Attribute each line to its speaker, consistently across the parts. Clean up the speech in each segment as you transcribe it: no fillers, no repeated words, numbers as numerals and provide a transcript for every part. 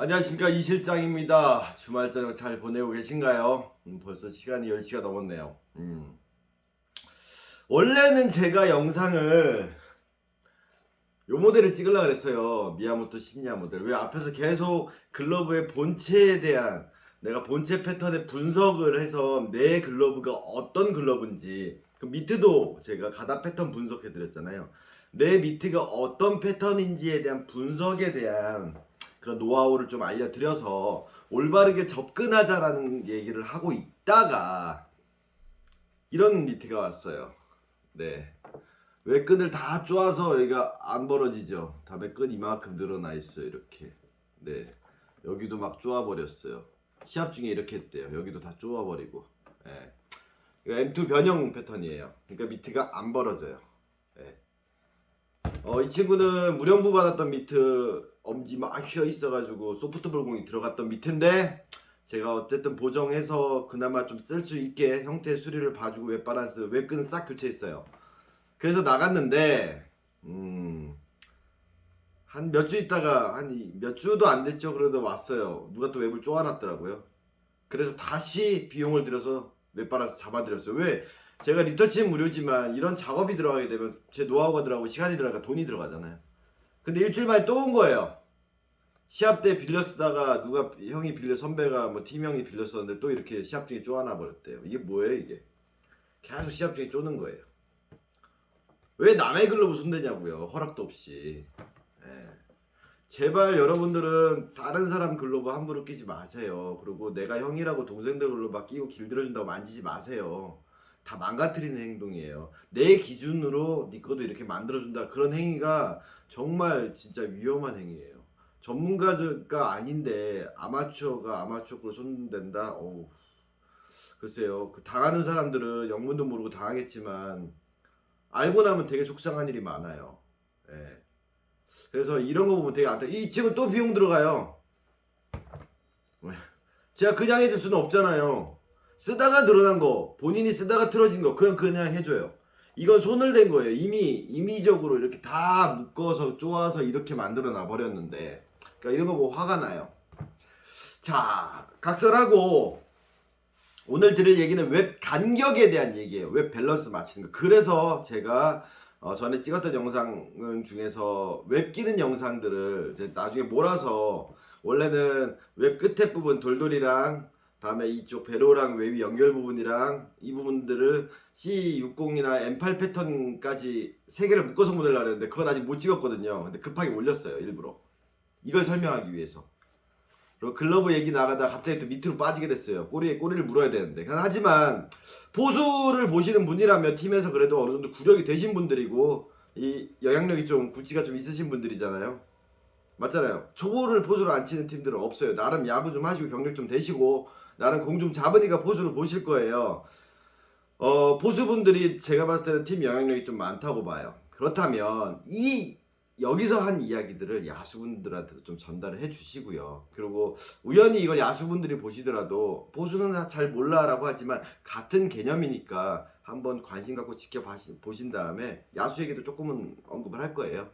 Speaker 1: 안녕하십니까, 이 실장입니다. 주말 저녁 잘 보내고 계신가요? 벌써 시간이 10시가 넘었네요. 원래는 제가 영상을 요 모델을 찍으려고 그랬어요. 미야모토 시니아 모델. 왜 앞에서 계속 글러브의 본체에 대한, 내가 본체 패턴의 분석을 해서 내 글러브가 어떤 글러브인지, 그 미트도 제가 가다 패턴 분석해 드렸잖아요. 내 미트가 어떤 패턴인지에 대한 분석에 대한 그런 노하우를 좀 알려드려서 올바르게 접근하자라는 얘기를 하고 있다가 이런 미트가 왔어요. 네. 왜 끈을 다 쪼아서 여기가 안 벌어지죠? 다음에 끈 이만큼 늘어나 있어요. 이렇게. 네. 여기도 막 쪼아버렸어요. 시합 중에 이렇게 했대요. 여기도 다 쪼아버리고. 네. M2 변형 패턴이에요. 그러니까 미트가 안 벌어져요. 네. 이 친구는 무령부 받았던 미트, 엄지 막 휘어 있어가지고 소프트볼 공이 들어갔던 미트인데, 제가 어쨌든 보정해서 그나마 좀 쓸 수 있게 형태 수리를 봐주고 웹바란스, 웹끈 싹 교체했어요. 그래서 나갔는데 한 몇 주 있다가, 한 몇 주도 안 됐죠. 그러다 왔어요. 누가 또 웹을 쪼아놨더라고요. 그래서 다시 비용을 들여서 웹바란스 잡아드렸어요. 왜? 제가 리터치는 무료지만 이런 작업이 들어가게 되면 제 노하우가 들어가고 시간이 들어가니까 돈이 들어가잖아요. 근데 일주일 만에 또 온 거예요. 시합 때 빌려 쓰다가 누가, 형이 빌려, 선배가 뭐 팀형이 빌려 썼는데 또 이렇게 시합 중에 쪼아놔 버렸대요. 이게 뭐예요 이게? 계속 시합 중에 쪼는 거예요. 왜 남의 글러브 손대냐고요. 허락도 없이. 예. 제발 여러분들은 다른 사람 글러브 함부로 끼지 마세요. 그리고 내가 형이라고 동생들 글러브 막 끼고 길들여준다고 만지지 마세요. 다 망가뜨리는 행동이에요. 내 기준으로 네 것도 이렇게 만들어준다, 그런 행위가 정말 진짜 위험한 행위예요. 전문가가 아닌데 아마추어가 아마추어 걸 손댄다? 어우, 글쎄요. 그 당하는 사람들은 영문도 모르고 당하겠지만 알고 나면 되게 속상한 일이 많아요. 예. 그래서 이런 거 보면 되게 안타. 이 친구 또 비용 들어가요. 왜? 제가 그냥 해줄 수는 없잖아요. 쓰다가 늘어난 거, 본인이 쓰다가 틀어진 거 그냥 해줘요. 이건 손을 댄 거예요. 이미 임의적으로 이렇게 다 묶어서 쪼아서 이렇게 만들어 놔 버렸는데, 그러니까 이런 거 보고 화가 나요. 자, 각설하고 오늘 드릴 얘기는 웹 간격에 대한 얘기예요. 웹 밸런스 맞추는 거. 그래서 제가 전에 찍었던 영상 중에서 웹 끼는 영상들을 이제 나중에 몰아서, 원래는 웹 끝에 부분 돌돌이랑 다음에 이쪽 배로랑 웹이 연결 부분이랑 이 부분들을 C60이나 M8 패턴까지 3개를 묶어서 보내려고 했는데 그건 아직 못 찍었거든요. 근데 급하게 올렸어요, 일부러. 이걸 설명하기 위해서. 그리고 글러브 얘기 나가다가 갑자기 또 밑으로 빠지게 됐어요. 꼬리를 물어야 되는데. 하지만 보수를 보시는 분이라면 팀에서 그래도 어느 정도 구력이 되신 분들이고 이 영향력이 좀, 구치가 좀 있으신 분들이잖아요. 맞잖아요. 초보를 보수를 안 치는 팀들은 없어요. 나름 야구 좀 하시고 경력 좀 되시고 나름 공 좀 잡으니까 보수를 보실 거예요. 보수분들이 제가 봤을 때는 팀 영향력이 좀 많다고 봐요. 그렇다면 여기서 한 이야기들을 야수분들한테도 좀 전달을 해 주시고요. 그리고 우연히 이걸 야수분들이 보시더라도 보수는 잘 몰라라고 하지만 같은 개념이니까 한번 관심 갖고 지켜보신 다음에 야수 얘기도 조금은 언급을 할 거예요.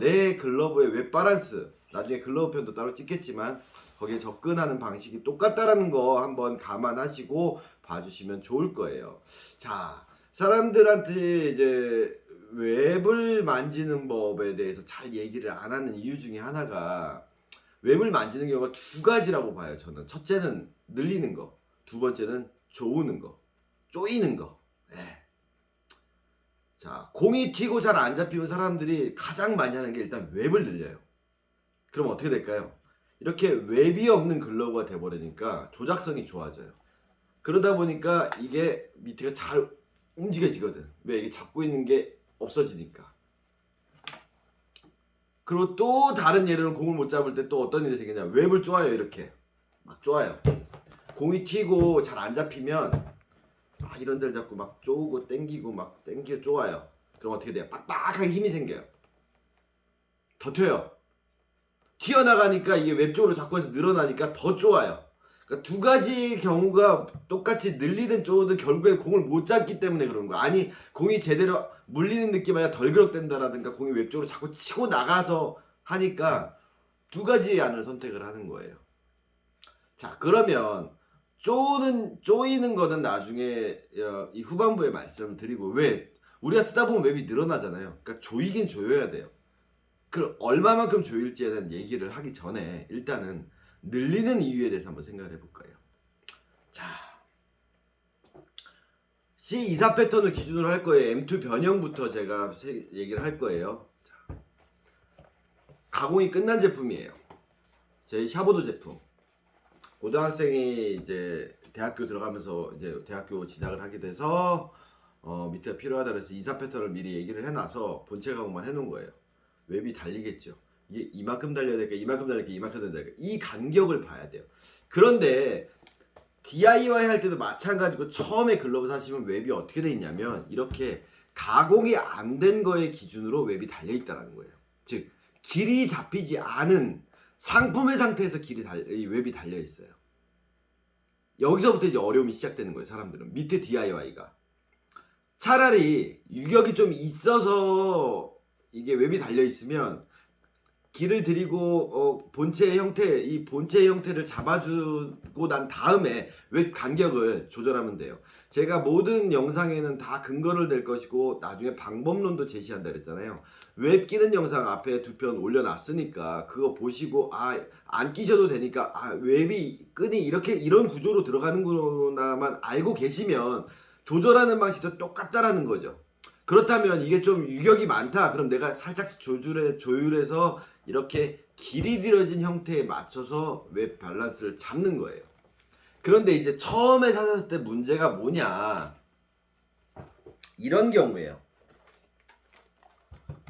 Speaker 1: 내 글러브의 웹 바란스, 나중에 글러브 편도 따로 찍겠지만 거기에 접근하는 방식이 똑같다라는 거 한번 감안하시고 봐주시면 좋을 거예요. 자, 사람들한테 이제 웹을 만지는 법에 대해서 잘 얘기를 안 하는 이유 중에 하나가, 웹을 만지는 경우가 두 가지라고 봐요. 저는 첫째는 늘리는 거, 두 번째는 조우는 거, 쪼이는 거. 네. 자, 공이 튀고 잘 안 잡히는 사람들이 가장 많이 하는 게 일단 웹을 늘려요. 그럼 어떻게 될까요? 이렇게 웹이 없는 글러브가 돼버리니까 조작성이 좋아져요. 그러다 보니까 이게 밑에가 잘 움직여지거든. 왜? 이게 잡고 있는 게 없어지니까. 그리고 또 다른 예로는 공을 못 잡을 때 또 어떤 일이 생기냐, 웹을 쪼아요. 이렇게 막 쪼아요. 공이 튀고 잘 안 잡히면 이런 데를 잡고 막 쪼고 땡기고 막 땡겨 쪼아요. 그럼 어떻게 돼요? 빡빡하게 힘이 생겨요. 더 튀어요. 튀어나가니까 이게 웹 쪽으로 자꾸 해서 늘어나니까 더 쪼아요. 그러니까 두 가지 경우가 똑같이 늘리든 쪼든 결국에 공을 못 잡기 때문에 그러는 거야. 아니, 공이 제대로 물리는 느낌 아니라 덜그럭댄다라든가 공이 웹 쪽으로 자꾸 치고 나가서 하니까 두 가지의 안을 선택을 하는 거예요. 자, 그러면 조이는 거는 나중에 이 후반부에 말씀을 드리고, 왜 우리가 쓰다 보면 웹이 늘어나잖아요. 그러니까 조이긴 조여야 돼요. 그럼 얼마만큼 조일지에 대한 얘기를 하기 전에 일단은 늘리는 이유에 대해서 한번 생각을 해볼 거예요. 자, C24 패턴을 기준으로 할 거예요. M2 변형부터 제가 얘기를 할 거예요. 자, 가공이 끝난 제품이에요. 저희 샤보도 제품. 고등학생이 이제 대학교 들어가면서 이제 대학교 진학을 하게 돼서 밑에 필요하다 그래서 24 패턴을 미리 얘기를 해놔서 본체 가공만 해놓은 거예요. 웹이 달리겠죠. 이게 이만큼 달려야 될까, 이만큼 달릴까, 이만큼 달려야 될까, 이 간격을 봐야 돼요. 그런데 DIY 할 때도 마찬가지고, 처음에 글러브 사시면 웹이 어떻게 돼 있냐면 이렇게 가공이 안 된 거의 기준으로 웹이 달려 있다는 거예요. 즉 길이 잡히지 않은 상품의 상태에서 이 웹이 달려 있어요. 여기서부터 이제 어려움이 시작되는 거예요. 사람들은 밑에 DIY가 차라리 유격이 좀 있어서 이게 웹이 달려 있으면 길을 들이고 본체의 형태, 이 본체의 형태를 잡아주고 난 다음에 웹 간격을 조절하면 돼요. 제가 모든 영상에는 다 근거를 댈 것이고 나중에 방법론도 제시한다 그랬잖아요. 웹 끼는 영상 앞에 2편 올려놨으니까 그거 보시고 안 끼셔도 되니까 웹이 끈이 이렇게 이런 구조로 들어가는구나만 알고 계시면 조절하는 방식도 똑같다라는 거죠. 그렇다면 이게 좀 유격이 많다, 그럼 내가 살짝씩 조율해서 이렇게 길이 들어진 형태에 맞춰서 웹 밸런스를 잡는 거예요. 그런데 이제 처음에 찾았을 때 문제가 뭐냐, 이런 경우에요.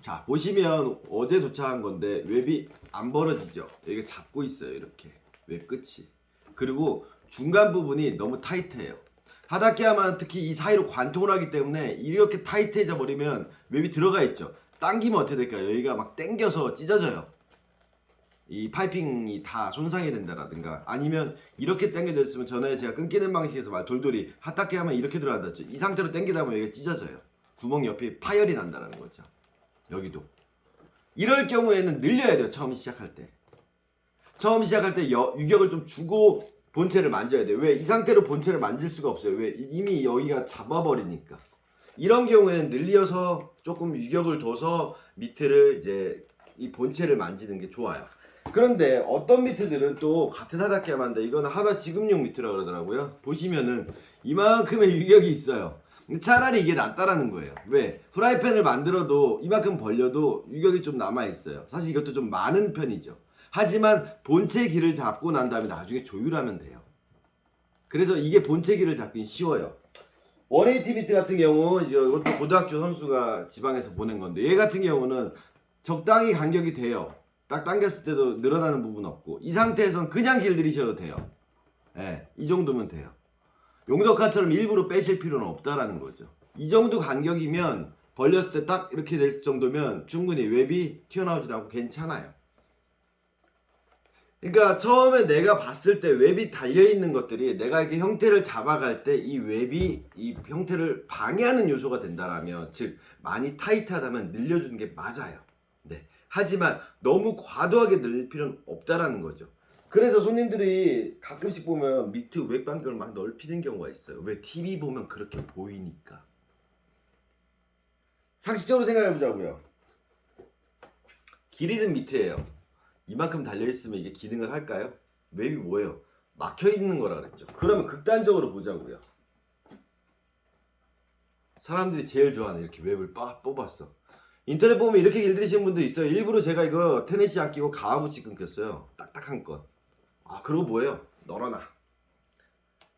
Speaker 1: 자, 보시면 어제 도착한 건데 웹이 안 벌어지죠. 여기 잡고 있어요. 이렇게 웹 끝이. 그리고 중간 부분이 너무 타이트해요. 하다키야만 특히 이 사이로 관통을 하기 때문에 이렇게 타이트해져 버리면 웹이 들어가 있죠. 당기면 어떻게 될까요? 여기가 막 당겨서 찢어져요. 이 파이핑이 다 손상이 된다라든가, 아니면 이렇게 당겨져 있으면 전에 제가 끊기는 방식에서 돌돌이 하다키야만 이렇게 들어간다죠. 이 상태로 당기다 보면 여기가 찢어져요. 구멍 옆에 파열이 난다는 거죠. 여기도. 이럴 경우에는 늘려야 돼요. 처음 시작할 때 유격을 좀 주고 본체를 만져야 돼요. 왜? 이 상태로 본체를 만질 수가 없어요. 왜? 이미 여기가 잡아버리니까. 이런 경우에는 늘려서 조금 유격을 둬서 미트를 이제 이 본체를 만지는 게 좋아요. 그런데 어떤 미트들은 또 같은 하다키야만데 이거는 하바 지급용 미트라고 그러더라고요. 보시면은 이만큼의 유격이 있어요. 근데 차라리 이게 낫다라는 거예요. 왜? 프라이팬을 만들어도 이만큼 벌려도 유격이 좀 남아있어요. 사실 이것도 좀 많은 편이죠. 하지만 본체 길을 잡고 난 다음에 나중에 조율하면 돼요. 그래서 이게 본체 길을 잡긴 쉬워요. 180 미트 같은 경우, 이것도 고등학교 선수가 지방에서 보낸 건데, 얘 같은 경우는 적당히 간격이 돼요. 딱 당겼을 때도 늘어나는 부분 없고, 이 상태에선 그냥 길 들이셔도 돼요. 예, 이 정도면 돼요. 용덕화처럼 일부러 빼실 필요는 없다라는 거죠. 이 정도 간격이면 벌렸을 때 딱 이렇게 될 정도면 충분히 웹이 튀어나오지도 않고 괜찮아요. 그러니까 처음에 내가 봤을 때 웹이 달려있는 것들이 내가 이렇게 형태를 잡아갈 때 이 웹이 이 형태를 방해하는 요소가 된다라면, 즉 많이 타이트하다면 늘려주는 게 맞아요. 네. 하지만 너무 과도하게 늘릴 필요는 없다라는 거죠. 그래서 손님들이 가끔씩 보면 밑에 웹 간격을 막 넓히는 경우가 있어요. 왜? TV 보면 그렇게 보이니까. 상식적으로 생각해보자고요. 길이든 밑에예요. 이만큼 달려있으면 이게 기능을 할까요? 웹이 뭐예요? 막혀있는 거라 그랬죠. 그러면 극단적으로 보자고요. 사람들이 제일 좋아하는 이렇게 웹을 뽑았어. 인터넷 보면 이렇게 길들이시는 분도 있어요. 일부러 제가 이거 테네시 안 끼고 가와부치 끊겼어요. 딱딱한 건. 그리고 뭐예요? 널어놔.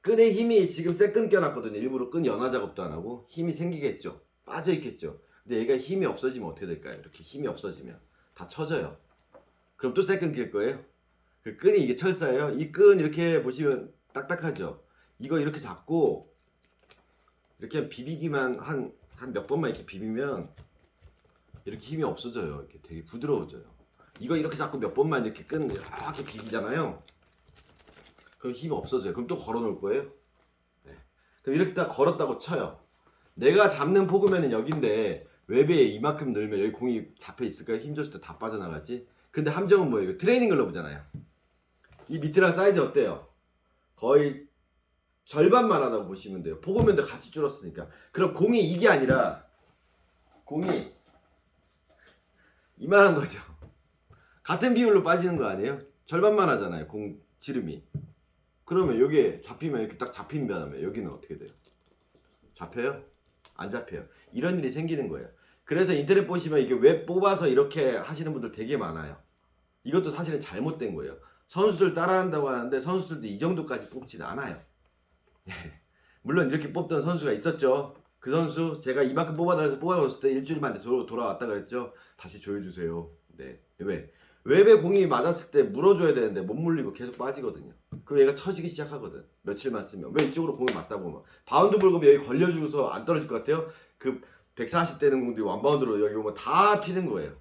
Speaker 1: 끈에 힘이 지금 새 끈 껴놨거든요. 일부러 끈 연화 작업도 안 하고. 힘이 생기겠죠. 빠져있겠죠. 근데 얘가 힘이 없어지면 어떻게 될까요? 이렇게 힘이 없어지면 다 쳐져요. 그럼 또 새 끈 낄 거예요? 그 끈이 이게 철사예요. 이 끈 이렇게 보시면 딱딱하죠. 이거 이렇게 잡고 이렇게 비비기만 한 몇 번만 이렇게 비비면 이렇게 힘이 없어져요. 이렇게 되게 부드러워져요. 이거 이렇게 잡고 몇 번만 이렇게 끈 이렇게 비비잖아요. 그럼 힘이 없어져요. 그럼 또 걸어 놓을 거예요. 네. 그럼 이렇게 딱 걸었다고 쳐요. 내가 잡는 포그면은 여긴데 웹에 이만큼 늘면 여기 공이 잡혀 있을까요? 힘 줬을 때 다 빠져나가지. 근데 함정은 뭐예요? 이거 트레이닝 글러브잖아요. 이 밑이랑 사이즈 어때요? 거의 절반만 하다고 보시면 돼요. 포고면도 같이 줄었으니까. 그럼 공이 이게 아니라 공이 이만한 거죠. 같은 비율로 빠지는 거 아니에요? 절반만 하잖아요. 공 지름이. 그러면 여기에 잡히면 이렇게 딱 잡힌 다음에 여기는 어떻게 돼요? 잡혀요? 안 잡혀요. 이런 일이 생기는 거예요. 그래서 인터넷 보시면 이게 웹 뽑아서 이렇게 하시는 분들 되게 많아요. 이것도 사실은 잘못된 거예요. 선수들 따라한다고 하는데 선수들도 이 정도까지 뽑진 않아요. 물론 이렇게 뽑던 선수가 있었죠. 그 선수 제가 이만큼 뽑아달라서 뽑아봤을 때 일주일 만에 돌아왔다 그랬죠. 다시 조여주세요. 네. 왜? 웹에 공이 맞았을 때 물어줘야 되는데 못 물리고 계속 빠지거든요. 그럼 얘가 처지기 시작하거든. 며칠만 쓰면. 왜 이쪽으로 공이 맞다 보면. 바운드 볼금 여기 걸려주고서 안 떨어질 것 같아요? 그 140 되는 공들이 완바운드로 여기 오면 다 튀는 거예요.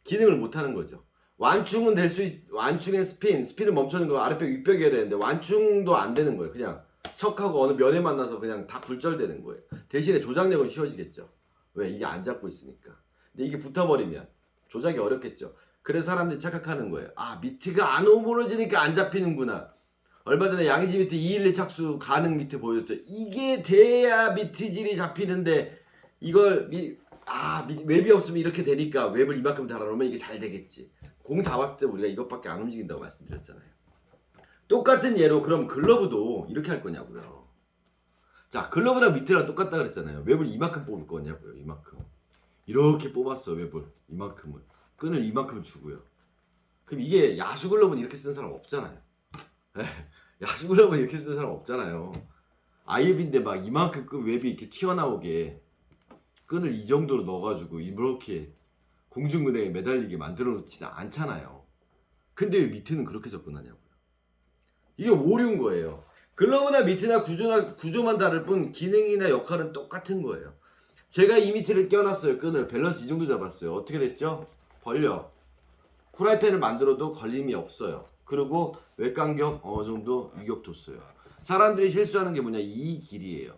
Speaker 1: 기능을 못 하는 거죠. 완충은 될 수 완충의 스피드 멈추는 거 아랫벽 윗벽이어야 되는데 완충도 안 되는 거예요. 그냥 척하고 어느 면에 만나서 그냥 다 굴절되는 거예요. 대신에 조작력은 쉬워지겠죠. 왜? 이게 안 잡고 있으니까. 근데 이게 붙어버리면 조작이 어렵겠죠. 그래서 사람들이 착각하는 거예요. 아, 미트가 안 오므러지니까 안 잡히는구나. 얼마 전에 양의지 미트 212 착수 가능 미트 보여줬죠. 이게 돼야 미트질이 잡히는데 이걸 웹이 없으면 이렇게 되니까 웹을 이만큼 달아놓으면 이게 잘 되겠지. 공 잡았을 때 우리가 이것밖에 안 움직인다고 말씀드렸잖아요. 똑같은 예로 그럼 글러브도 이렇게 할 거냐고요. 자, 글러브랑 미트랑 똑같다 그랬잖아요. 웹을 이만큼 뽑을 거냐고요. 이만큼. 이렇게 뽑았어 웹을. 이만큼을. 끈을 이만큼 주고요. 그럼 이게 야수 글러브는 이렇게 쓴 사람 없잖아요. 야수 글러브는 이렇게 쓴 사람 없잖아요. 아이앱인데 막 이만큼 끈 웹이 이렇게 튀어나오게 끈을 이 정도로 넣어가지고 이렇게 공중근해에 매달리게 만들어 놓지는 않잖아요. 근데 왜 미트는 그렇게 접근하냐고요. 이게 오류인 거예요. 글러브나 미트나 구조만 다를 뿐 기능이나 역할은 똑같은 거예요. 제가 이 미트를 껴놨어요. 끈을 밸런스 이 정도 잡았어요. 어떻게 됐죠? 벌려. 후라이팬을 만들어도 걸림이 없어요. 그리고 외간격 어느 정도 유격 뒀어요. 사람들이 실수하는 게 뭐냐, 이 길이에요.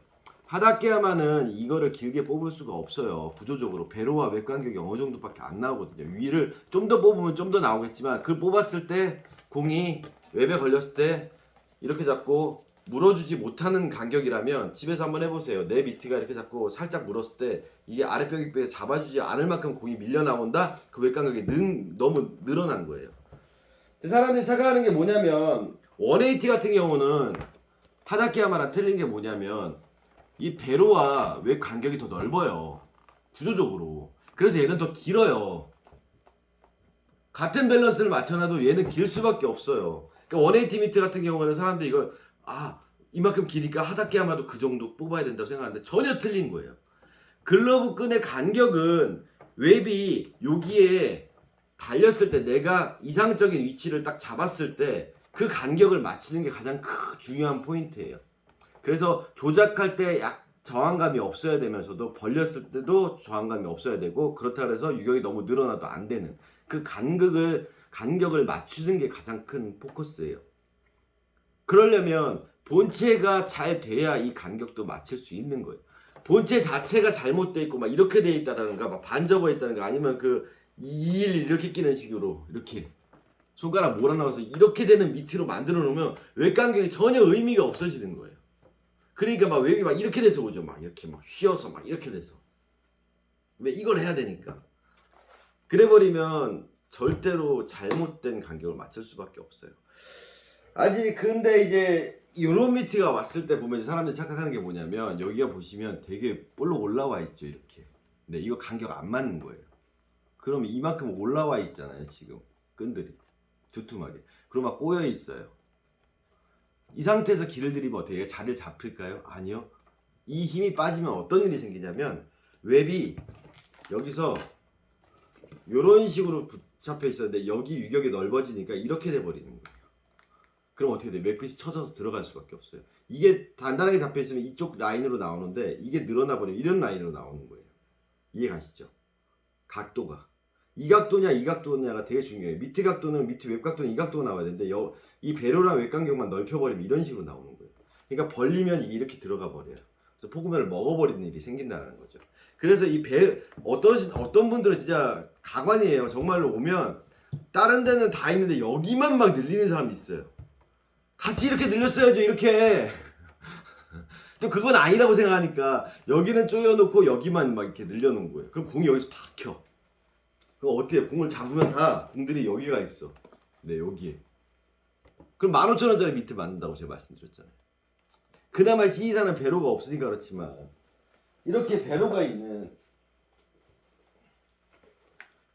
Speaker 1: 하다케야마는 이거를 길게 뽑을 수가 없어요. 구조적으로 배로와 외간격이 어느 정도밖에 안 나오거든요. 위를 좀 더 뽑으면 좀 더 나오겠지만 그걸 뽑았을 때 공이 웹에 걸렸을 때 이렇게 잡고 물어주지 못하는 간격이라면 집에서 한번 해보세요. 내 미트가 이렇게 잡고 살짝 물었을 때 이게 아랫벽 윗벽에 잡아주지 않을 만큼 공이 밀려 나온다? 그 외간격이 너무 늘어난 거예요. 사람들이 착각하는 게 뭐냐면 180 같은 경우는 타다키야마랑 틀린 게 뭐냐면 이 배로와 웹 간격이 더 넓어요. 구조적으로. 그래서 얘는 더 길어요. 같은 밸런스를 맞춰놔도 얘는 길 수밖에 없어요. 그러니까 180 미트 같은 경우는 사람들이 이걸 이만큼 기니까 하다케야마도 그 정도 뽑아야 된다고 생각하는데 전혀 틀린 거예요. 글러브 끈의 간격은 웹이 여기에 달렸을 때 내가 이상적인 위치를 딱 잡았을 때 그 간격을 맞추는 게 가장 중요한 포인트예요. 그래서 조작할 때 저항감이 없어야 되면서도 벌렸을 때도 저항감이 없어야 되고 그렇다 해서 유격이 너무 늘어나도 안 되는 그 간격을 맞추는 게 가장 큰 포커스예요. 그러려면 본체가 잘 돼야 이 간격도 맞출 수 있는 거예요. 본체 자체가 잘못되어 있고 막 이렇게 되어 있다라는가 막 반접어 있다는가 아니면 그 211 이렇게 끼는 식으로 이렇게 손가락 몰아넣어서 이렇게 되는 미트로 만들어 놓으면 외간격이 전혀 의미가 없어지는 거예요. 그러니까 막 웹이 막 이렇게 돼서 오죠. 막 이렇게 막 휘어서 막 이렇게 돼서. 왜 이걸 해야 되니까. 그래버리면 절대로 잘못된 간격을 맞출 수밖에 없어요. 아직 근데 이제 이런 미트가 왔을 때 보면 사람들이 착각하는 게 뭐냐면 여기가 보시면 되게 볼록 올라와 있죠. 이렇게. 근데 이거 간격 안 맞는 거예요. 그러면 이만큼 올라와 있잖아요. 지금 끈들이. 두툼하게. 그리고 막 꼬여 있어요. 이 상태에서 길을 들이면 어떻게 자리를 잡힐까요? 아니요. 이 힘이 빠지면 어떤 일이 생기냐면 웹이 여기서 이런 식으로 붙잡혀 있었는데 여기 유격이 넓어지니까 이렇게 돼버리는 거예요. 그럼 어떻게 돼요? 웹빛이 쳐져서 들어갈 수밖에 없어요. 이게 단단하게 잡혀 있으면 이쪽 라인으로 나오는데 이게 늘어나 버리면 이런 라인으로 나오는 거예요. 이해 가시죠? 각도가. 이 각도냐 이 각도냐가 되게 중요해요. 미트 각도는 미트 웹 각도는 이 각도가 나와야 되는데 이 배로랑 웹 간격만 넓혀버리면 이런 식으로 나오는 거예요. 그러니까 벌리면 이게 이렇게 들어가 버려요. 그래서 포구면을 먹어버리는 일이 생긴다는 거죠. 그래서 이 배 어떤 분들은 진짜 가관이에요. 정말로 오면 다른 데는 다 있는데 여기만 막 늘리는 사람이 있어요. 같이 이렇게 늘렸어야죠. 이렇게. 또 그건 아니라고 생각하니까 여기는 조여놓고 여기만 막 이렇게 늘려놓은 거예요. 그럼 공이 여기서 박혀. 그럼 어떻게 공을 잡으면 다 공들이 여기가 있어. 네, 여기에. 그럼 15,000원짜리 미트 맞는다고 제가 말씀드렸잖아요. 그나마 C사는 배로가 없으니까 그렇지만 이렇게 배로가 있는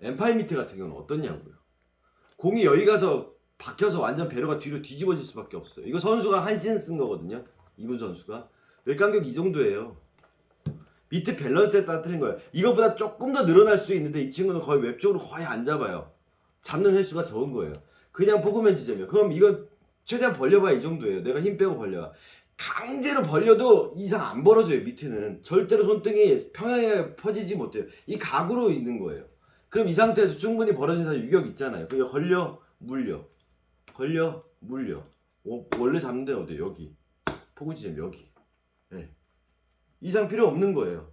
Speaker 1: M8 미트 같은 경우는 어떻냐고요. 공이 여기 가서 박혀서 완전 배로가 뒤로 뒤집어질 수밖에 없어요. 이거 선수가 한 시즌 쓴 거거든요. 이분 선수가. 외간격 이 정도예요. 미트 밸런스에 따라 틀린 거예요. 이거보다 조금 더 늘어날 수 있는데 이 친구는 거의 웹 쪽으로 거의 안 잡아요. 잡는 횟수가 적은 거예요. 그냥 포그맨 지점이에요. 그럼 이건 최대한 벌려봐야 이 정도예요. 내가 힘 빼고 벌려봐. 강제로 벌려도 이상 안 벌어져요. 밑에는 절대로 손등이 평양에 퍼지지 못해요. 이 각으로 있는 거예요. 그럼 이 상태에서 충분히 벌어진 사실 유격 있잖아요. 그냥 걸려 물려 걸려 물려. 원래 잡는 데는 어디요? 여기 포구 지점 여기. 네. 이상 필요 없는 거예요.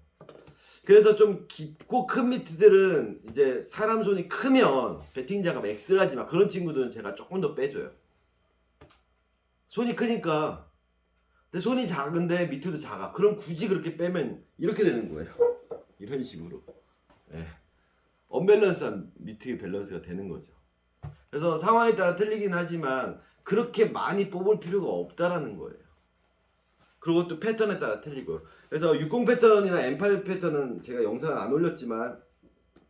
Speaker 1: 그래서 좀 깊고 큰 미트들은 이제 사람 손이 크면 배팅자가 엑스라지만 그런 친구들은 제가 조금 더 빼줘요. 손이 크니까. 근데 손이 작은데 미트도 작아. 그럼 굳이 그렇게 빼면 이렇게 되는 거예요. 이런 식으로. 네. 언밸런스한 미트 밸런스가 되는 거죠. 그래서 상황에 따라 틀리긴 하지만 그렇게 많이 뽑을 필요가 없다라는 거예요. 그리고 또 패턴에 따라 틀리고요. 그래서 60 패턴이나 M8 패턴은 제가 영상을 안 올렸지만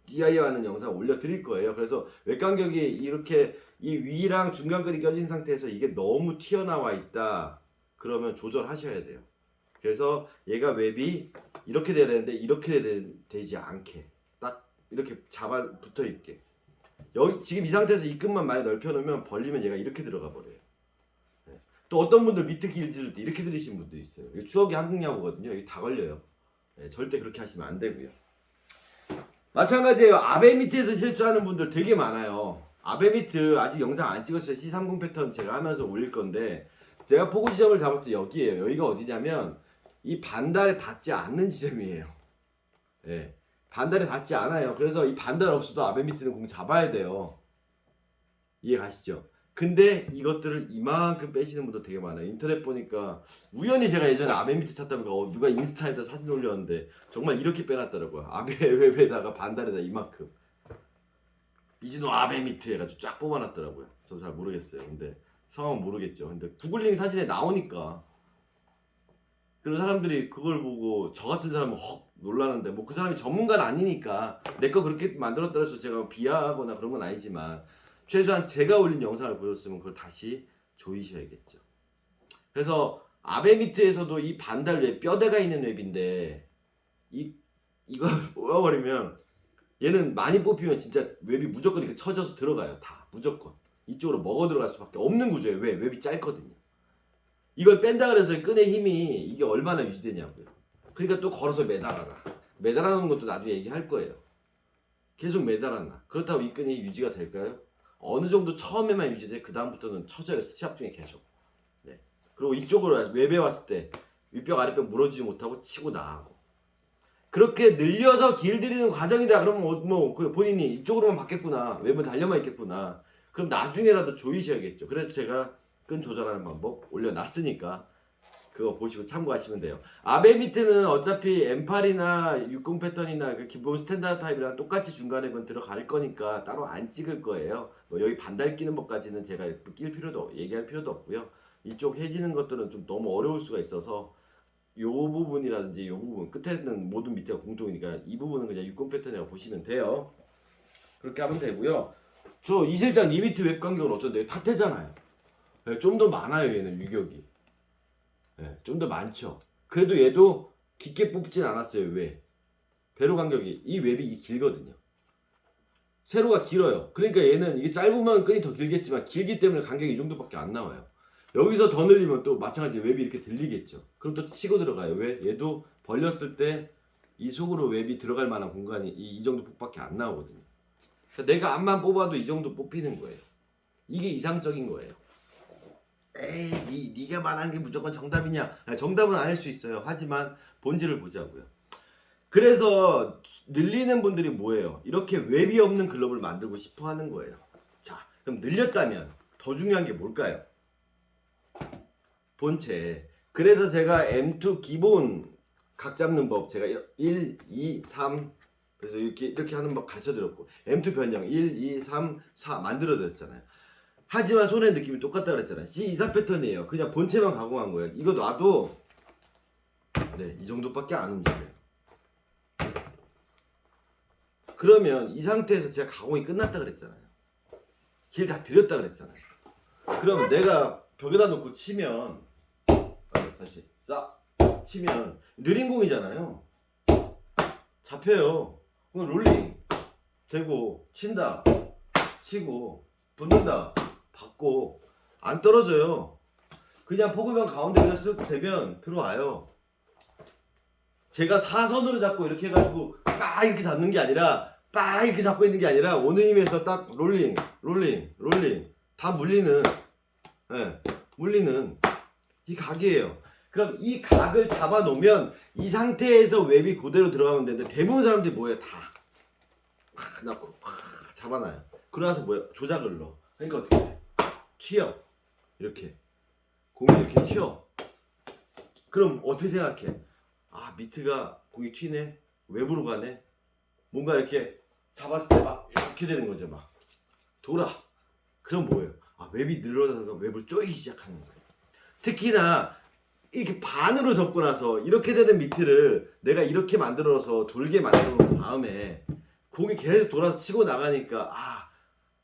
Speaker 1: DIY하는 영상 올려드릴 거예요. 그래서 외간격이 이렇게 이 위랑 중간글이 껴진 상태에서 이게 너무 튀어나와 있다. 그러면 조절하셔야 돼요. 그래서 얘가 웹이 이렇게 돼야 되는데 이렇게 되지 않게 딱 이렇게 잡아 붙어 있게. 여기 지금 이 상태에서 이 끝만 많이 넓혀 놓으면 벌리면 얘가 이렇게 들어가 버려요. 또 어떤 분들 미트 길 들을 때 이렇게 들으신 분도 있어요. 이거 추억의 한국 야구거든요. 여기 다 걸려요. 네, 절대 그렇게 하시면 안 되고요. 마찬가지예요. 아베 미트에서 실수하는 분들 되게 많아요. 아베 미트 아직 영상 안 찍었어요. C30 패턴 제가 하면서 올릴 건데 제가 포구 지점을 잡았을 때 여기에요. 여기가 어디냐면 이 반달에 닿지 않는 지점이에요. 네, 반달에 닿지 않아요. 그래서 이 반달 없어도 아베 미트는 공 잡아야 돼요. 이해 가시죠? 근데 이것들을 이만큼 빼시는 분도 되게 많아요. 인터넷 보니까 우연히 제가 예전에 아베 미트 찾다 보니까 누가 인스타에다 사진 올렸는데 정말 이렇게 빼놨더라고요. 아베 웹에다가 반달에다 이만큼 미즈노 아베 미트 해가지고 쫙 뽑아놨더라고요. 저 잘 모르겠어요. 근데 성함은 모르겠죠. 근데 구글링 사진에 나오니까 그런 사람들이 그걸 보고 저 같은 사람은 헉 놀라는데 뭐 그 사람이 전문가는 아니니까 내 거 그렇게 만들었다 해서 제가 비하하거나 그런 건 아니지만 최소한 제가 올린 영상을 보셨으면 그걸 다시 조이셔야겠죠. 그래서 아베 미트에서도 이 반달 웹 뼈대가 있는 웹인데 이걸 뽑아버리면 얘는 많이 뽑히면 진짜 웹이 무조건 이렇게 쳐져서 들어가요. 다 무조건 이쪽으로 먹어 들어갈 수밖에 없는 구조예요. 왜? 웹이 짧거든요. 이걸 뺀다 그래서 끈의 힘이 이게 얼마나 유지되냐고요. 그러니까 또 걸어서 매달아라. 매달아놓은 것도 나중에 얘기할 거예요. 계속 매달아놔. 그렇다고 이 끈이 유지가 될까요? 어느 정도 처음에만 유지돼 그 다음부터는 쳐져요. 시합 중에 계속. 네. 그리고 이쪽으로 웹에 왔을 때 윗벽 아랫벽 물어주지 못하고 치고 나가고 그렇게 늘려서 길들이는 과정이다. 그러면 뭐 본인이 이쪽으로만 받겠구나. 웹은 달려만 있겠구나. 그럼 나중에라도 조이셔야겠죠. 그래서 제가 끈 조절하는 방법 올려놨으니까 그거 보시고 참고하시면 돼요. 아베 미트는 어차피 M8이나 60 패턴이나 그 기본 스탠다드 타입이랑 똑같이 중간에 들어갈 거니까 따로 안 찍을 거예요. 뭐 여기 반달 끼는 것까지는 제가 끼일 필요도 얘기할 필요도 없고요. 이쪽 해지는 것들은 좀 너무 어려울 수가 있어서 요 부분이라든지 요 부분 끝에는 모든 밑에가 공통이니까 이 부분은 그냥 60 패턴이라고 보시면 돼요. 그렇게 하면 되고요. 저 이 실장 리미트 웹 간격은 어떤데요? 탓해잖아요. 네, 좀 더 많아요. 얘는 유격이. 네, 좀 더 많죠. 그래도 얘도 깊게 뽑진 않았어요. 왜? 배로 간격이 이 웹이 길거든요. 세로가 길어요. 그러니까 얘는 이게 짧으면 끈이 더 길겠지만 길기 때문에 간격이 이 정도밖에 안 나와요. 여기서 더 늘리면 또 마찬가지 웹이 이렇게 들리겠죠. 그럼 또 치고 들어가요. 왜? 얘도 벌렸을 때 이 속으로 웹이 들어갈 만한 공간이 이 정도 폭밖에 안 나오거든요. 그러니까 내가 앞만 뽑아도 이 정도 뽑히는 거예요. 이게 이상적인 거예요. 에이, 네가 말하는 게 무조건 정답이냐? 정답은 아닐 수 있어요. 하지만 본질을 보자고요. 그래서 늘리는 분들이 뭐예요? 이렇게 웹이 없는 글러브를 만들고 싶어 하는 거예요. 자, 그럼 늘렸다면 더 중요한 게 뭘까요? 본체. 그래서 제가 M2 기본 각 잡는 법 제가 1, 2, 3 그래서 이렇게 하는 법 가르쳐 드렸고 M2 변형 1, 2, 3, 4 만들어 드렸잖아요. 하지만 손의 느낌이 똑같다 그랬잖아요. C24 패턴이에요. 그냥 본체만 가공한 거예요. 이거 놔도 네, 이 정도밖에 안 움직여요. 그러면 이 상태에서 제가 가공이 끝났다 그랬잖아요. 길 다 드렸다 그랬잖아요. 그러면 내가 벽에다 놓고 치면 다시 싹 치면 느린 공이잖아요. 잡혀요. 그럼 롤링 되고 친다 치고 붙는다 받고 안 떨어져요. 그냥 포그면 가운데 그냥 쓱 대면 들어와요. 제가 사선으로 잡고 이렇게 해가지고 딱 이렇게 잡는 게 아니라 딱 이렇게 잡고 있는 게 아니라 오는 힘에서 딱 롤링 다 물리는 물리는 이 각이에요. 그럼 이 각을 잡아 놓으면 이 상태에서 웹이 그대로 들어가면 되는데 대부분 사람들이 뭐예요? 다 넣고 잡아놔요. 그러나서 뭐예요? 조작을 넣어. 그러니까 어떻게 해? 튀어. 이렇게 공이 이렇게 튀어. 그럼 어떻게 생각해? 아, 미트가 공이 튀네. 웹으로 가네. 뭔가 이렇게 잡았을 때 막 이렇게 되는 거죠. 막 돌아. 그럼 뭐예요? 아, 웹이 늘어나서 웹을 쪼이기 시작하는 거예요. 특히나 이렇게 반으로 접고 나서 이렇게 되는 미트를 내가 이렇게 만들어서 돌게 만들어 놓은 다음에 공이 계속 돌아서 치고 나가니까 아,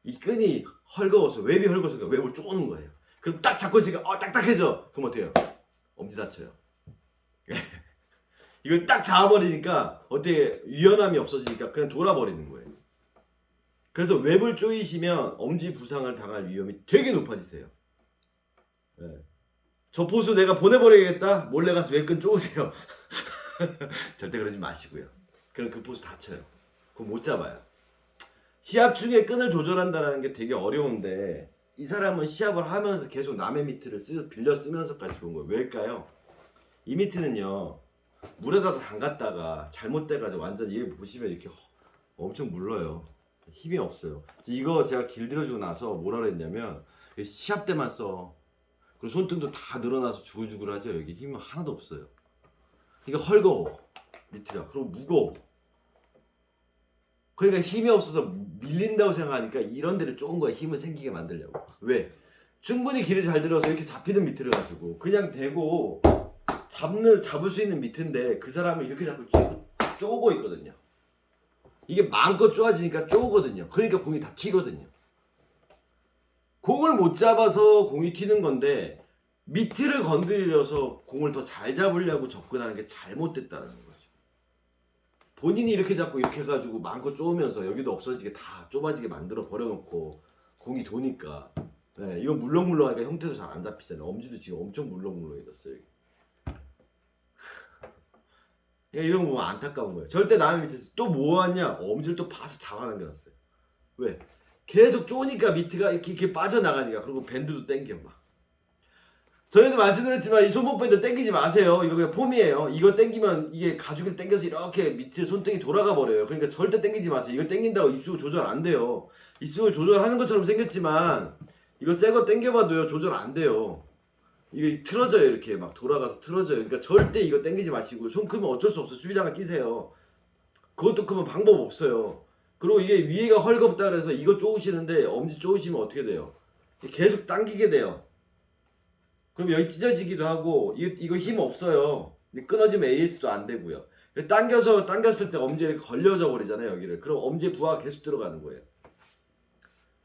Speaker 1: 이 끈이 헐거워서 웹이 헐거워서 웹을 쪼는 거예요. 그럼 딱 잡고 있으니까 딱딱해져. 그럼 어때요? 엄지 다쳐요. 이걸 딱 잡아버리니까 어떻게 유연함이 없어지니까 그냥 돌아버리는 거예요. 그래서 웹을 쪼이시면 엄지 부상을 당할 위험이 되게 높아지세요. 네. 저 포수 내가 보내버려야겠다. 몰래 가서 웹끈 쪼으세요. 절대 그러지 마시고요. 그럼 그 포수 다쳐요. 그거 못 잡아요. 시합 중에 끈을 조절한다는 게 되게 어려운데 이 사람은 시합을 하면서 계속 남의 미트를 빌려 쓰면서까지 본 거예요. 왜일까요? 이 미트는요 물에다 담갔다가 잘못돼가지고 완전 얘 보시면 이렇게 엄청 물러요. 힘이 없어요. 이거 제가 길들여주고 나서 뭐라 그랬냐면 시합 때만 써. 그리고 손등도 다 늘어나서 주글주글하죠. 여기 힘이 하나도 없어요. 이거 헐거워 미트가. 그리고 무거워. 그러니까 힘이 없어서 밀린다고 생각하니까 이런 데를 조금 거에 힘을 생기게 만들려고. 왜? 충분히 길이 잘 들어서 이렇게 잡히는 미트를 가지고 그냥 대고 잡을 수 있는 미트인데 그 사람은 이렇게 자꾸 쪼고 있거든요. 이게 마음껏 쪼아지니까 쪼거든요. 그러니까 공이 다 튀거든요. 공을 못 잡아서 공이 튀는 건데 미트를 건드려서 공을 더 잘 잡으려고 접근하는 게 잘못됐다는 거죠. 본인이 이렇게 잡고 이렇게 해가지고 마음껏 쪼으면서 여기도 없어지게 다 좁아지게 만들어 버려놓고 공이 도니까 네, 이건 물렁물렁하니까 형태도 잘 안 잡히잖아요. 엄지도 지금 엄청 물렁물렁해졌어요. 이런 거 보면 안타까운 거예요. 절대 남의 밑에서 또 뭐 하냐? 엄지를 또 봐서 잡아당겨놨어요. 왜? 계속 쪼니까 미트가 이렇게 빠져나가니까. 그리고 밴드도 땡겨 막. 저희도 말씀드렸지만 이 손목 밴드 땡기지 마세요. 이거 그냥 폼이에요. 이거 땡기면 이게 가죽을 땡겨서 이렇게 밑에 손등이 돌아가 버려요. 그러니까 절대 땡기지 마세요. 이거 땡긴다고 입술 조절 안 돼요. 입술 조절하는 것처럼 생겼지만 이거 새 거 땡겨봐도요 조절 안 돼요. 이게 틀어져요. 이렇게 막 돌아가서 틀어져요. 그러니까 절대 이거 땡기지 마시고 손 크면 어쩔 수 없어. 수비장을 끼세요. 그것도 크면 방법 없어요. 그리고 이게 위에가 헐겁다 그래서 이거 쪼으시는데 엄지 쪼으시면 어떻게 돼요? 계속 당기게 돼요. 그럼 여기 찢어지기도 하고 이거 힘 없어요. 끊어지면 AS도 안 되고요. 당겼을 때 엄지에 걸려져 버리잖아요. 여기를. 그럼 엄지에 부하가 계속 들어가는 거예요.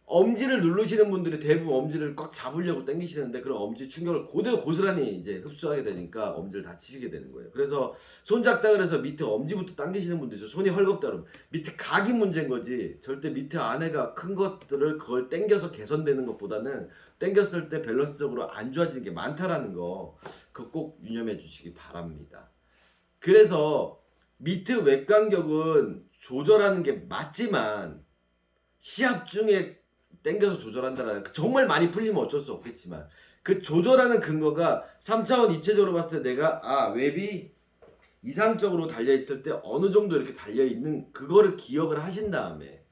Speaker 1: 엄지를 누르시는 분들이 대부분 엄지를 꽉 잡으려고 당기시는데 그럼 엄지 충격을 그대로 고스란히 이제 흡수하게 되니까 엄지를 다치시게 되는 거예요. 그래서 손 작다 그래서 밑에 엄지부터 당기시는 분들 있어요. 손이 헐겁다 그러면 밑에 각이 문제인 거지 절대 밑에 안에가 큰 것들을 그걸 당겨서 개선되는 것보다는 당겼을 때 밸런스적으로 안 좋아지는 게 많다라는 거 그거 꼭 유념해 주시기 바랍니다. 그래서 미트 웹 간격은 조절하는 게 맞지만 시합 중에 당겨서 조절한다라는 정말 많이 풀리면 어쩔 수 없겠지만 그 조절하는 근거가 3차원 입체적으로 봤을 때 내가 웹이 이상적으로 달려있을 때 어느 정도 이렇게 달려있는 그거를 기억을 하신 다음에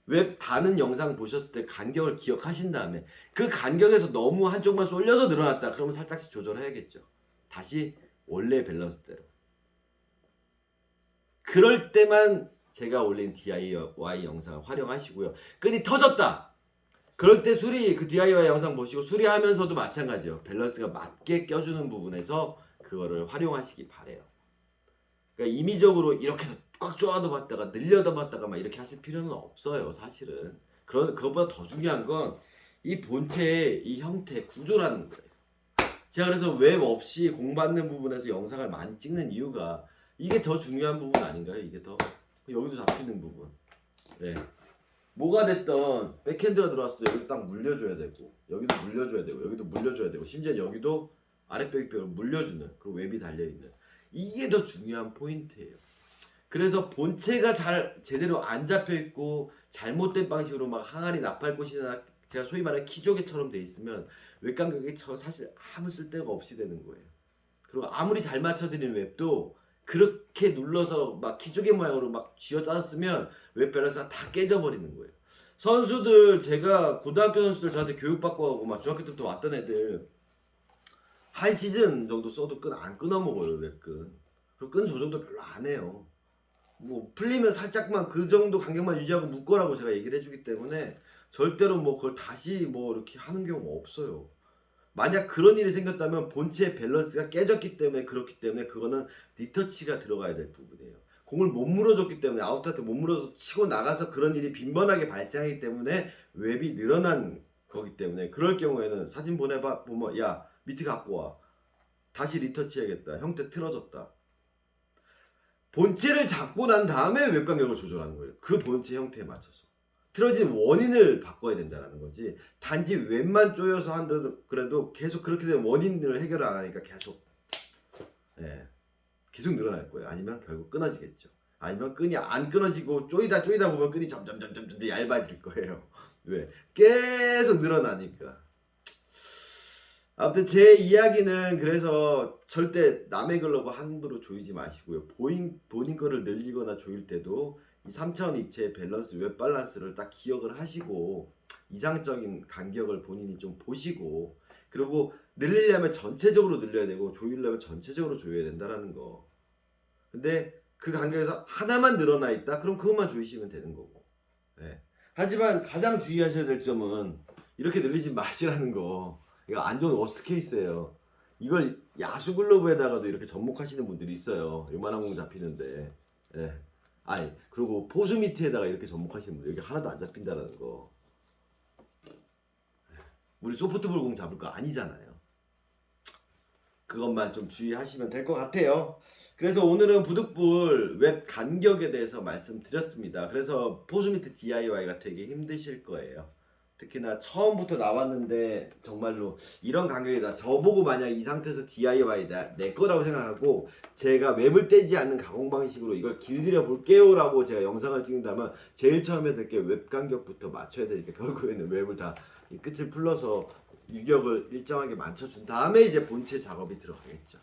Speaker 1: 웹 다는 영상 보셨을 때 간격을 기억하신 다음에 그 간격에서 너무 한쪽만 쏠려서 늘어났다 그러면 살짝씩 조절해야겠죠. 다시 원래 밸런스대로. 그럴 때만 제가 올린 DIY 영상을 활용하시고요. 끈이 터졌다. 그럴 때 그 DIY 영상 보시고 수리하면서도 마찬가지예요. 밸런스가 맞게 껴주는 부분에서 그거를 활용하시기 바래요. 그러니까 임의적으로 이렇게 꽉 조아도 봤다가 늘려도 봤다가 막 이렇게 하실 필요는 없어요. 사실은. 그것보다 더 중요한 건 이 본체의 이 형태, 구조라는 거예요. 제가 그래서 웹 없이 공받는 부분에서 영상을 많이 찍는 이유가 이게 더 중요한 부분 아닌가요? 이게 더 여기도 잡히는 부분. 네. 뭐가 됐던 백핸드가 들어왔을 때 여기 딱 물려줘야 되고 여기도 물려줘야 되고 여기도 물려줘야 되고 심지어 여기도 아랫배기뼈를 물려주는 그리고 웹이 달려있는 이게 더 중요한 포인트예요. 그래서 본체가 제대로 안 잡혀있고 잘못된 방식으로 막 항아리 나팔꽃이나 제가 소위 말하는 키조개처럼 돼 있으면 웹간격이 사실 아무 쓸데가 없이 되는 거예요. 그리고 아무리 잘 맞춰지는 웹도 그렇게 눌러서 막 키조개 모양으로 막 쥐어짜았으면 웹 밸런스가 다 깨져버리는 거예요. 선수들 제가 고등학교 선수들 저한테 교육받고 하고 막 중학교 때부터 왔던 애들 한 시즌 정도 써도 끈 안 끊어 먹어요. 웹끈. 그리고 끈 조정도 별로 안 해요. 뭐 풀리면 살짝만 그 정도 간격만 유지하고 묶어라고 제가 얘기를 해주기 때문에 절대로 뭐 그걸 다시 뭐 이렇게 하는 경우가 없어요. 만약 그런 일이 생겼다면 본체의 밸런스가 깨졌기 때문에 그렇기 때문에 그거는 리터치가 들어가야 될 부분이에요. 공을 못 물어줬기 때문에 아웃스타트 못 물어서 치고 나가서 그런 일이 빈번하게 발생하기 때문에 웹이 늘어난 거기 때문에 그럴 경우에는 사진 보면 야 밑에 갖고 와 다시 리터치 해야겠다 형태 틀어졌다 본체를 잡고 난 다음에 웹 간격을 조절하는 거예요. 그 본체 형태에 맞춰서 틀어진 원인을 바꿔야 된다는 거지 단지 웹만 조여서 한다도 그래도 계속 그렇게 되면 원인을 해결을 안 하니까 계속 계속 늘어날 거예요. 아니면 결국 끊어지겠죠. 아니면 끈이 안 끊어지고 쪼이다 보면 끈이 점점 얇아질 거예요. 왜? 계속 늘어나니까. 아무튼 제 이야기는 그래서 절대 남의 글러브 함부로 조이지 마시고요. 본인 거를 늘리거나 조일 때도 이 3차원 입체의 밸런스, 웹 밸런스를 딱 기억을 하시고 이상적인 간격을 본인이 좀 보시고 그리고 늘리려면 전체적으로 늘려야 되고 조이려면 전체적으로 조여야 된다라는 거. 근데 그 간격에서 하나만 늘어나 있다? 그럼 그것만 조이시면 되는 거고. 네. 하지만 가장 주의하셔야 될 점은 이렇게 늘리지 마시라는 거. 이거 안 좋은 워스트 케이스예요. 이걸 야수 글러브에다가도 이렇게 접목하시는 분들이 있어요. 요만한 공 잡히는데. 예. 아니, 그리고 포수 밑에다가 이렇게 접목하시는 분들 여기 하나도 안 잡힌다는 거. 우리 소프트볼 공 잡을 거 아니잖아요. 그것만 좀 주의하시면 될 것 같아요. 그래서 오늘은 부득불 웹 간격에 대해서 말씀드렸습니다. 그래서 포수 밑에 DIY가 되게 힘드실 거예요. 특히나 처음부터 나왔는데 정말로 이런 간격이다. 저보고 만약 이 상태에서 DIY다 내 거라고 생각하고 제가 웹을 떼지 않는 가공 방식으로 이걸 길들여 볼게요 라고 제가 영상을 찍는다면 제일 처음에 될 게 웹 간격부터 맞춰야 되니까 결국에는 웹을 다 이 끝을 풀러서 유격을 일정하게 맞춰준 다음에 이제 본체 작업이 들어가겠죠.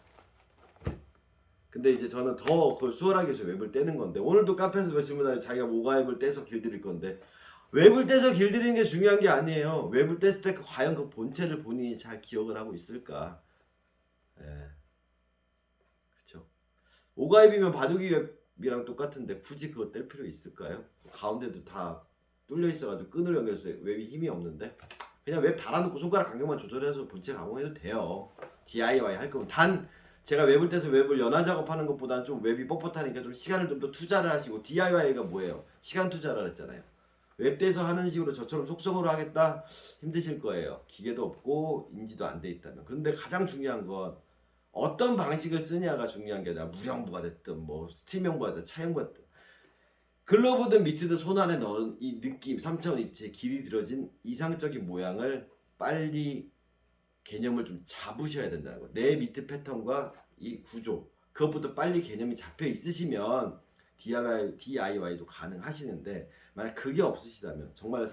Speaker 1: 근데 이제 저는 더 그걸 수월하게 해서 웹을 떼는 건데 오늘도 카페에서 질문하는 자기가 모가 웹을 떼서 길들일 건데 웹을 떼서 길들이는 게 중요한 게 아니에요. 웹을 뗐을 때 과연 그 본체를 본인이 잘 기억을 하고 있을까? 그쵸. 오가입이면 바둑이 웹이랑 똑같은데 굳이 그거 뗄 필요 있을까요? 가운데도 다 뚫려 있어가지고 끈을 연결해서 웹이 힘이 없는데 그냥 웹 달아놓고 손가락 간격만 조절해서 본체 가공해도 돼요. DIY 할 거면 단 제가 웹을 떼서 웹을 연화 작업하는 것보다는 좀 웹이 뻣뻣하니까 좀 시간을 좀 더 투자를 하시고 DIY가 뭐예요? 시간 투자를 했잖아요. 웹대에서 하는 식으로 저처럼 속성으로 하겠다? 힘드실 거예요. 기계도 없고 인지도 안 돼 있다면. 근데 가장 중요한 건 어떤 방식을 쓰냐가 중요한 게 아니라 무형부가 됐든 뭐 스팀형부가 됐든 차형부가 됐든 글러브든 미트든 손 안에 넣은 이 느낌 3차원 입체의 길이 들어진 이상적인 모양을 빨리 개념을 좀 잡으셔야 된다는 거. 내 미트 패턴과 이 구조 그것부터 빨리 개념이 잡혀 있으시면 DIY도 가능하시는데 만약 그게 없으시다면 정말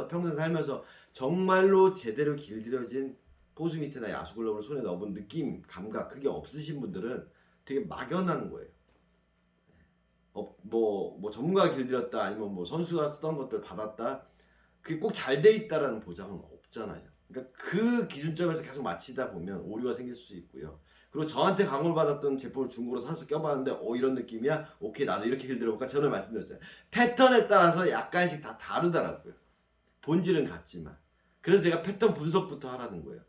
Speaker 1: 평생 살면서 정말로 제대로 길들여진 포수 미트나 야수 글러브를 손에 넣어본 느낌, 감각 그게 없으신 분들은 되게 막연한 거예요. 뭐 전문가가 길들였다 아니면 뭐 선수가 쓰던 것들 받았다 그게 꼭 잘 돼 있다라는 보장은 없잖아요. 그러니까 그 기준점에서 계속 맞추다 보면 오류가 생길 수 있고요. 그리고 저한테 강을 받았던 제품을 중고로 사서 껴봤는데 이런 느낌이야? 오케이 나도 이렇게 길들여볼까? 전에 말씀드렸잖아요. 패턴에 따라서 약간씩 다 다르더라고요. 본질은 같지만. 그래서 제가 패턴 분석부터 하라는 거예요.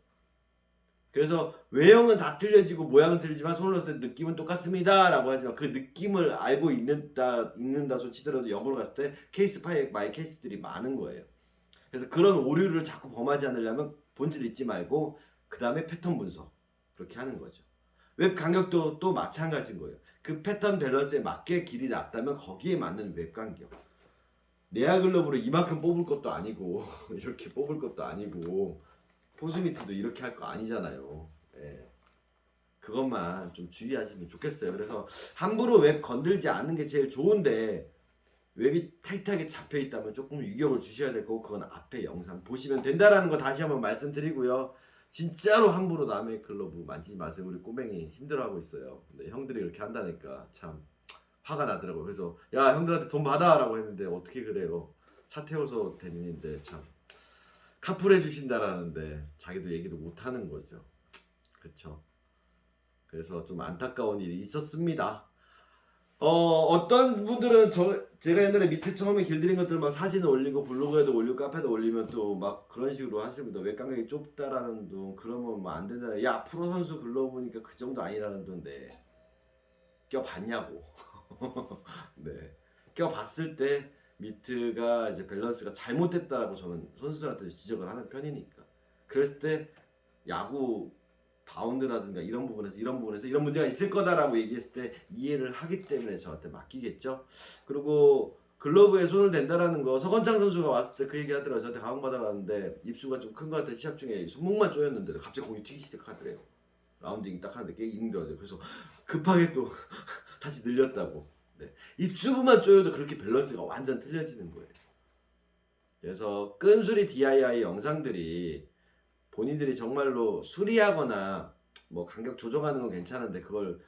Speaker 1: 그래서 외형은 다 틀려지고 모양은 틀리지만 손을 넣었을 때 느낌은 똑같습니다 라고 하지만 그 느낌을 알고 있는다 손 치더라도 역으로 갔을 때 케이스 바이 케이스들이 많은 거예요. 그래서 그런 오류를 자꾸 범하지 않으려면 본질 잊지 말고 그 다음에 패턴 분석 그렇게 하는 거죠. 웹 간격도 또 마찬가지인 거예요. 그 패턴 밸런스에 맞게 길이 낮다면 거기에 맞는 웹 간격. 네아 글러브로 이만큼 뽑을 것도 아니고 이렇게 뽑을 것도 아니고 포스미트도 이렇게 할 거 아니잖아요. 예. 그것만 좀 주의하시면 좋겠어요. 그래서 함부로 웹 건들지 않는 게 제일 좋은데 웹이 타이트하게 잡혀 있다면 조금 유격을 주셔야 될 거고 그건 앞에 영상 보시면 된다라는 거 다시 한번 말씀드리고요. 진짜로 함부로 남의 글러브 만지지 마세요. 우리 꼬맹이 힘들어하고 있어요. 근데 형들이 이렇게 한다니까 참 화가 나더라고요. 그래서 야 형들한테 돈 받아라고 했는데 어떻게 그래요. 차 태워서 다니는데 참 카풀 해주신다라는데 자기도 얘기도 못하는 거죠. 그쵸. 그래서 좀 안타까운 일이 있었습니다. 어떤 분들은 제가 옛날에 밑에 처음에 길들인 것들만 사진을 올리고 블로그에도 올리고 카페에도 올리면 또 막 그런 식으로 하십니다. 왜 깡각이 좁다라는 둥 그러면 뭐 안 된다. 야 프로 선수 글러브니까 그 정도 아니라는 둥인데 껴봤냐고. 네. 껴봤을 때 미트가 이제 밸런스가 잘못됐다라고 저는 선수들한테 지적을 하는 편이니까. 그랬을 때 야구 바운드라든가 이런 부분에서 이런 문제가 있을 거다라고 얘기했을 때 이해를 하기 때문에 저한테 맡기겠죠. 그리고 글러브에 손을 댄다라는 거 서건창 선수가 왔을 때 그 얘기 하더라고요. 저한테 가방 받아가는데 입수가 좀 큰 거 같아. 시합 중에 손목만 조였는데 갑자기 공이 튀기 시작하더래요. 라운딩 딱 하는데 깨기 힘들어요. 그래서 급하게 또 다시 늘렸다고. 네. 입수부만 조여도 그렇게 밸런스가 완전 틀려지는 거예요. 그래서 끈수리 DIY 영상들이 본인들이 정말로 수리하거나 뭐 간격 조정하는 건 괜찮은데 그걸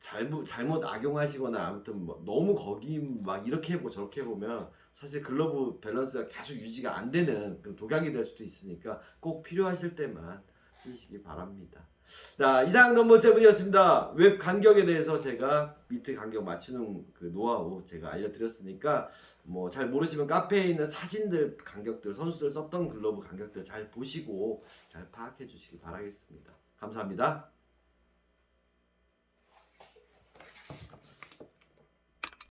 Speaker 1: 잘못 악용하시거나 아무튼 뭐 너무 거기 막 이렇게 해보고 저렇게 해보면 사실 글러브 밸런스가 계속 유지가 안 되는 그런 독약이 될 수도 있으니까 꼭 필요하실 때만 쓰시기 바랍니다. 자, 이상 넘버 세븐이었습니다. 웹 간격에 대해서 제가 미트 간격 맞추는 그 노하우 제가 알려드렸으니까 뭐 잘 모르시면 카페에 있는 사진들 간격들 선수들 썼던 글러브 간격들 잘 보시고 잘 파악해 주시기 바라겠습니다. 감사합니다.